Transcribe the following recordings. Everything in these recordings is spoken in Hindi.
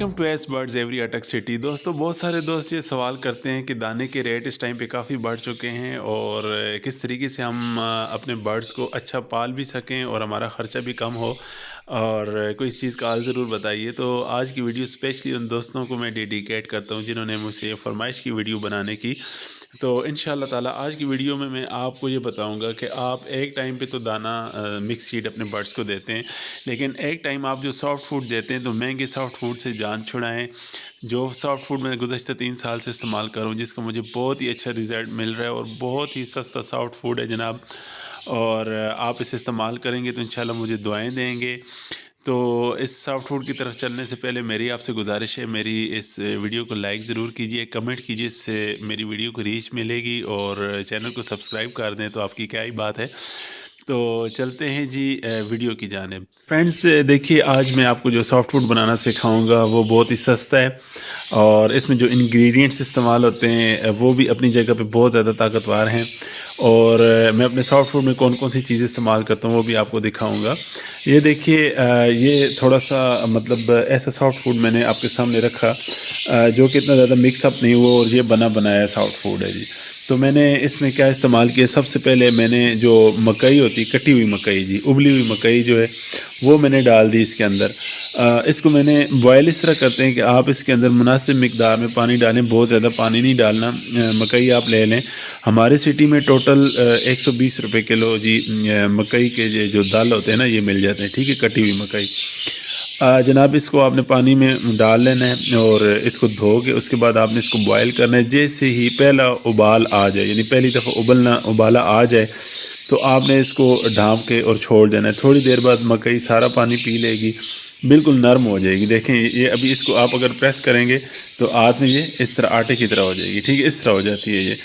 वेलकम टू एस बर्ड्स एवरी अटक सिटी। दोस्तों, बहुत सारे दोस्त ये सवाल करते हैं कि दाने के रेट इस टाइम पे काफ़ी बढ़ चुके हैं और किस तरीके से हम अपने बर्ड्स को अच्छा पाल भी सकें और हमारा ख़र्चा भी कम हो और कोई इस चीज़ का हाल ज़रूर बताइए। तो आज की वीडियो स्पेशली उन दोस्तों को मैं डेडिकेट करता हूँ जिन्होंने मुझसे फरमाइश की वीडियो बनाने की। तो इंशाल्लाह ताला आज की वीडियो में मैं आपको ये बताऊंगा कि आप एक टाइम पे तो दाना मिक्स सीड अपने बर्ड्स को देते हैं, लेकिन एक टाइम आप जो सॉफ्ट फूड देते हैं तो महंगे सॉफ्ट फूड से जान छुड़ाएं। जो सॉफ्ट फूड मैं गुज़श्ता 3 साल से इस्तेमाल करूँ, जिसका मुझे बहुत ही अच्छा रिज़ल्ट मिल रहा है और बहुत ही सस्ता सॉफ्ट फूड है जनाब। और आप इसे इस्तेमाल करेंगे तो इंशाल्लाह मुझे दुआएं देंगे। तो इस सॉफ्ट फूड की तरफ चलने से पहले मेरी आपसे गुजारिश है, मेरी इस वीडियो को लाइक ज़रूर कीजिए, कमेंट कीजिए, इससे मेरी वीडियो को रीच मिलेगी और चैनल को सब्सक्राइब कर दें तो आपकी क्या ही बात है। तो चलते हैं जी वीडियो की जानिब। फ्रेंड्स, देखिए आज मैं आपको जो सॉफ्ट फूड बनाना सिखाऊंगा वो बहुत ही सस्ता है और इसमें जो इंग्रेडिएंट्स इस्तेमाल होते हैं वो भी अपनी जगह पे बहुत ज़्यादा ताकतवर हैं। और मैं अपने सॉफ्ट फूड में कौन कौन सी चीज़ें इस्तेमाल करता हूँ वो भी आपको दिखाऊंगा। ये देखिए, ये थोड़ा सा मतलब ऐसा सॉफ्ट फूड मैंने आपके सामने रखा जो कि इतना ज़्यादा मिक्सअप नहीं हुआ और ये बना बनाया सॉफ्ट फूड है जी। तो मैंने इसमें क्या इस्तेमाल किया, सबसे पहले मैंने जो मकई होती, कटी हुई मकई जी, उबली हुई मकई जो है वो मैंने डाल दी इसके अंदर। इसको मैंने बॉयल इस तरह करते हैं कि आप इसके अंदर मुनासिब मिकदार में पानी डालें, बहुत ज़्यादा पानी नहीं डालना। मकई आप ले लें, हमारे सिटी में टोटल 120 रुपये किलो जी मकई के जो दाल होते हैं ना ये मिल जाते हैं, ठीक है, कटी हुई मकई। जनाब इसको आपने पानी में डाल लेना है और इसको धो के उसके बाद आपने इसको बॉयल करना है। जैसे ही पहला उबाल आ जाए, यानी पहली दफ़ा उबाला आ जाए, तो आपने इसको ढाँप के और छोड़ देना है। थोड़ी देर बाद मकई सारा पानी पी लेगी, बिल्कुल नरम हो जाएगी। देखें ये अभी इसको आप अगर प्रेस करेंगे तो हाथ में ये इस तरह आटे की तरह हो जाएगी, ठीक है, इस तरह हो जाती है ये।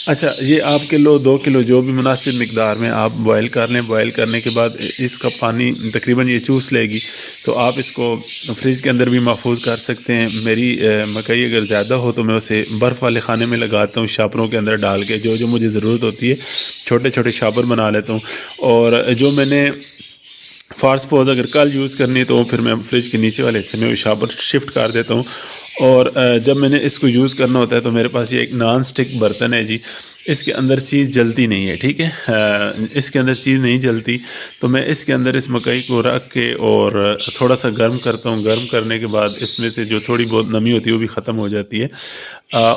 अच्छा, ये आप किलो 2 किलो जो भी मुनासिब मिकदार में आप बॉयल कर लें। बॉयल करने के बाद इसका पानी तकरीबन ये चूस लेगी, तो आप इसको फ्रिज के अंदर भी महफूज कर सकते हैं। मेरी मकई अगर ज़्यादा हो तो मैं उसे बर्फ़ वाले खाने में लगाता हूँ, शापरों के अंदर डाल के, जो जो मुझे ज़रूरत होती है छोटे छोटे शापर बना लेता हूँ। और जो मैंने फार सपोज अगर कल यूज़ करनी है तो फिर मैं फ्रिज के नीचे वाले हिस्से में शापर शिफ्ट कर देता हूँ। और जब मैंने इसको यूज़ करना होता है तो मेरे पास ये एक नॉन स्टिक बर्तन है जी, इसके अंदर चीज़ जलती नहीं है, ठीक है, इसके अंदर चीज़ नहीं जलती। तो मैं इसके अंदर इस मकई को रख के और थोड़ा सा गर्म करता हूँ। गर्म करने के बाद इसमें से जो थोड़ी बहुत नमी होती है वो भी ख़त्म हो जाती है।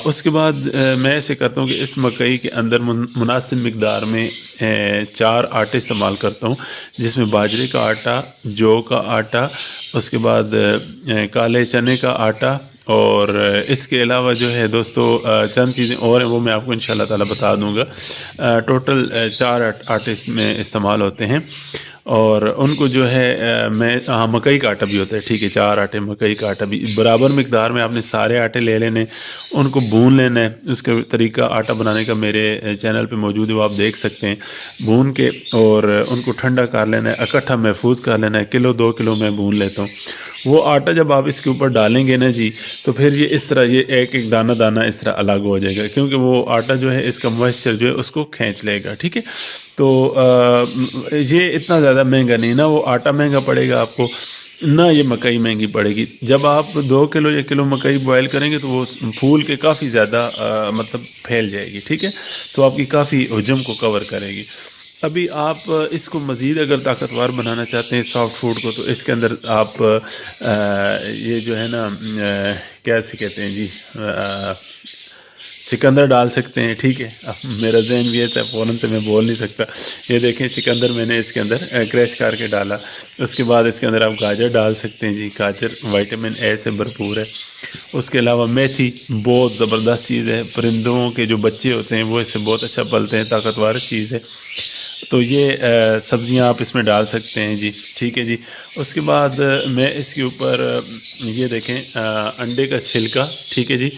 उसके बाद मैं ऐसे करता हूँ कि इस मकई के अंदर मुनासिब मिकदार में 4 आटे इस्तेमाल करता हूँ, जिसमें बाजरे का आटा, जौ का आटा, उसके बाद काले चने का आटा और इसके अलावा जो है दोस्तों चंद चीज़ें और हैं वो मैं आपको इंशाल्लाह ताला बता दूंगा। टोटल 4 आटे इसमें इस्तेमाल होते हैं और उनको जो है मैं मकई का आटा भी होता है, ठीक है, 4 आटे मकई का आटा भी बराबर मिकदार में आपने सारे आटे ले लेने, उनको भून लेना है। उसका तरीका आटा बनाने का मेरे चैनल पे मौजूद है, वो आप देख सकते हैं। भून के और उनको ठंडा कर लेना है, इकट्ठा महफूज कर लेना है। किलो 2 किलो मैं भून लेता हूँ। वो आटा जब आप इसके ऊपर डालेंगे ना जी, तो फिर ये इस तरह ये एक एक दाना दाना इस तरह अलग हो जाएगा, क्योंकि वो आटा जो है इसका मॉइस्चर जो है उसको खींच लेगा, ठीक है। तो ये इतना ज़्यादा महंगा नहीं ना, वो आटा महंगा पड़ेगा आपको ना ये मकई महंगी पड़ेगी। जब आप 2 किलो या किलो मकई बॉयल करेंगे तो वो फूल के काफ़ी ज़्यादा मतलब फैल जाएगी, ठीक है, तो आपकी काफ़ी हजम को कवर करेगी। अभी आप इसको मज़ीद अगर ताकतवर बनाना चाहते हैं सॉफ्ट फूड को, तो इसके अंदर आप ये जो है ना कैसे कहते हैं जी, चिकंदर डाल सकते हैं, ठीक है। अब मेरा जहन भी है फ़ौरन से मैं बोल नहीं सकता। ये देखें चिकंदर मैंने इसके अंदर क्रैश करके डाला। उसके बाद इसके अंदर आप गाजर डाल सकते हैं जी, गाजर विटामिन ए से भरपूर है। उसके अलावा मेथी बहुत ज़बरदस्त चीज़ है, परिंदों के जो बच्चे होते हैं वो इससे बहुत अच्छा पलते हैं, ताकतवर चीज़ है। तो ये सब्ज़ियाँ आप इसमें डाल सकते हैं जी, ठीक है जी। उसके बाद मैं इसके ऊपर ये देखें अंडे का छिलका, ठीक है जी,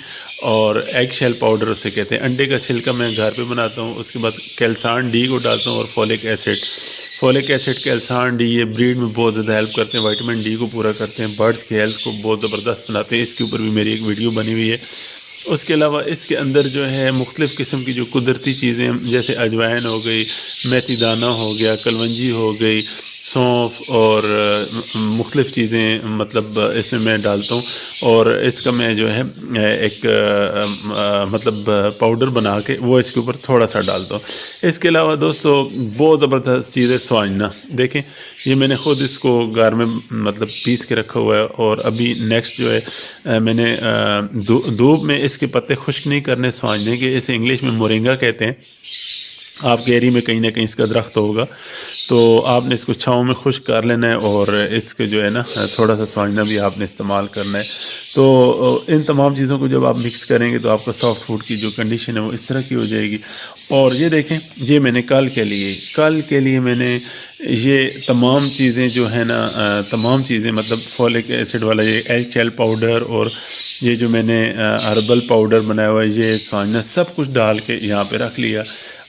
और एग शेल पाउडर उसे कहते हैं। अंडे का छिलका मैं घर पे बनाता हूँ। उसके बाद कैल्सान डी को डालता हूँ और फोलिक एसिड कैल्सान डी ये ब्रीड में बहुत ज़्यादा हेल्प करते हैं, विटामिन डी को पूरा करते हैं, बर्ड्स की हेल्थ को बहुत ज़बरदस्त बनाते हैं। इसके ऊपर भी मेरी एक वीडियो बनी हुई है। उसके अलावा इसके अंदर जो है मुख्तलिफ़ किस्म की जो कुदरती चीज़ें, जैसे अजवाइन हो गई, मेथी दाना हो गया, कलवंजी हो गई, सौंफ और मुख्तलिफ़ चीज़ें मतलब इसमें मैं डालता हूँ। और इसका मैं जो है एक मतलब पाउडर बना के वो इसके ऊपर थोड़ा सा डालता हूँ। इसके अलावा दोस्तों बहुत ज़बरदस्त चीज़ है स्वांजना। देखें ये मैंने ख़ुद इसको घर में मतलब पीस के रखा हुआ है। और अभी नेक्स्ट जो है मैंने धूप में इसके पत्ते खुश्क नहीं करने स्वांजने के, इसे इंग्लिश में मोरिंगा कहते हैं। आपके एरिया में कहीं ना कहीं इसका दरख्त होगा, तो आपने इसको छाँव में खुश्क कर लेना है और इसके जो है ना थोड़ा सा स्वांजना भी आपने इस्तेमाल करना है। तो इन तमाम चीज़ों को जब आप मिक्स करेंगे तो आपका सॉफ्ट फूड की जो कंडीशन है वो इस तरह की हो जाएगी। और ये देखें, ये मैंने कल के लिए मैंने ये तमाम चीज़ें जो है ना तमाम चीज़ें मतलब फॉलिक एसिड वाला ये एल पाउडर और ये जो मैंने हर्बल पाउडर बनाया हुआ है, ये स्वांजना सब कुछ डाल के यहाँ पे रख लिया।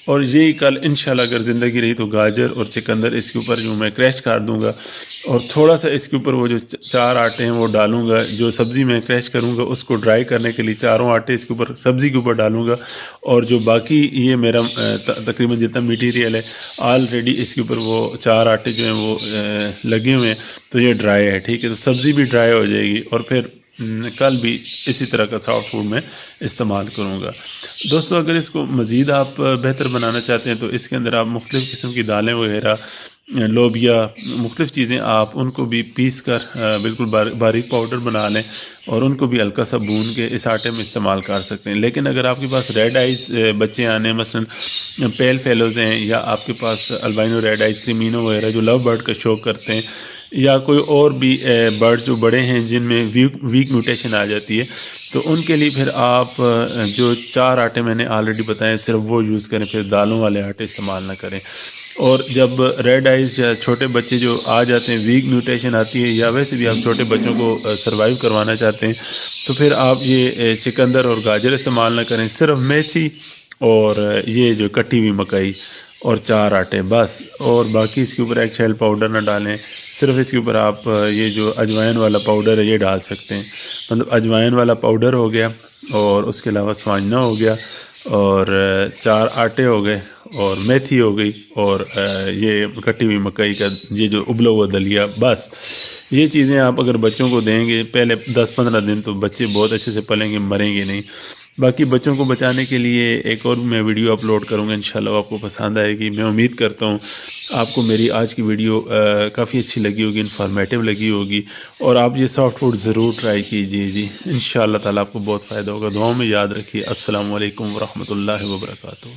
और ये कल इंशाल्लाह अगर ज़िंदगी रही तो गाजर और चुकंदर इसके ऊपर जो मैं क्रैश कर दूँगा और थोड़ा सा इसके ऊपर वो जो 4 आटे हैं वो डालूँगा। जो सब्ज़ी मैं क्रैश करूँगा उसको ड्राई करने के लिए चारों आटे इसके ऊपर सब्ज़ी के ऊपर डालूँगा। और जो बाकी ये मेरा तकरीबन जितना मटीरियल है ऑलरेडी इसके ऊपर वो 4 आटे जो हैं वो लगे हुए हैं, तो ये ड्राई है, ठीक है। तो सब्ज़ी भी ड्राई हो जाएगी और फिर कल भी इसी तरह का सॉफ्ट फूड में इस्तेमाल करूँगा। दोस्तों अगर इसको मज़ीद आप बेहतर बनाना चाहते हैं तो इसके अंदर आप मुख्तलिफ़ किस्म की दालें वगैरह, लोबिया, मुख्तलिफ़ चीज़ें आप उनको भी पीस कर बिल्कुल बारीक पाउडर बना लें और उनको भी हल्का सा भून के इस आटे में इस्तेमाल कर सकते हैं। लेकिन अगर आपके पास रेड आइज़ बच्चे आने हैं, मसलन पेल फेलोज़ हैं, या आपके पास अल्बाइनो रेड आइज़ क्रीमिनो वगैरह जो लव बर्ड का शौक़ करते हैं, या कोई और भी बर्ड जो बड़े हैं जिनमें वीक म्यूटेशन आ जाती है, तो उनके लिए फिर आप जो 4 आटे मैंने ऑलरेडी बताए सिर्फ वो यूज़ करें, फिर दालों वाले आटे इस्तेमाल ना करें। और जब रेड आइज़ या छोटे बच्चे जो आ जाते हैं, वीक म्यूटेशन आती है, या वैसे भी आप छोटे बच्चों को सर्वाइव करवाना चाहते हैं, तो फिर आप ये चुकंदर और गाजर इस्तेमाल ना करें, सिर्फ मेथी और ये जो कटी हुई मकई और 4 आटे बस। और बाकी इसके ऊपर एक शैल पाउडर ना डालें, सिर्फ इसके ऊपर आप ये जो अजवाइन वाला पाउडर है ये डाल सकते हैं। मतलब अजवाइन वाला पाउडर हो गया और उसके अलावा स्वांजना हो गया और 4 आटे हो गए और मेथी हो गई और ये कटी हुई मकई का ये जो उबला हुआ दलिया, बस ये चीज़ें आप अगर बच्चों को देंगे पहले 10-15 दिन तो बच्चे बहुत अच्छे से पलेंगे, मरेंगे नहीं। बाकी बच्चों को बचाने के लिए एक और मैं वीडियो अपलोड करूँगा, इंशाल्लाह आपको पसंद आएगी। मैं उम्मीद करता हूँ आपको मेरी आज की वीडियो काफ़ी अच्छी लगी होगी, इन्फॉर्मेटिव लगी होगी और आप ये सॉफ्ट फूड ज़रूर ट्राई कीजिए जी। इंशाल्लाह ताला आपको बहुत फ़ायदा होगा। दुआओं में याद रखिए। अस्सलामु अलैकुम वरहमतुल्लाहि वबरकातुहू।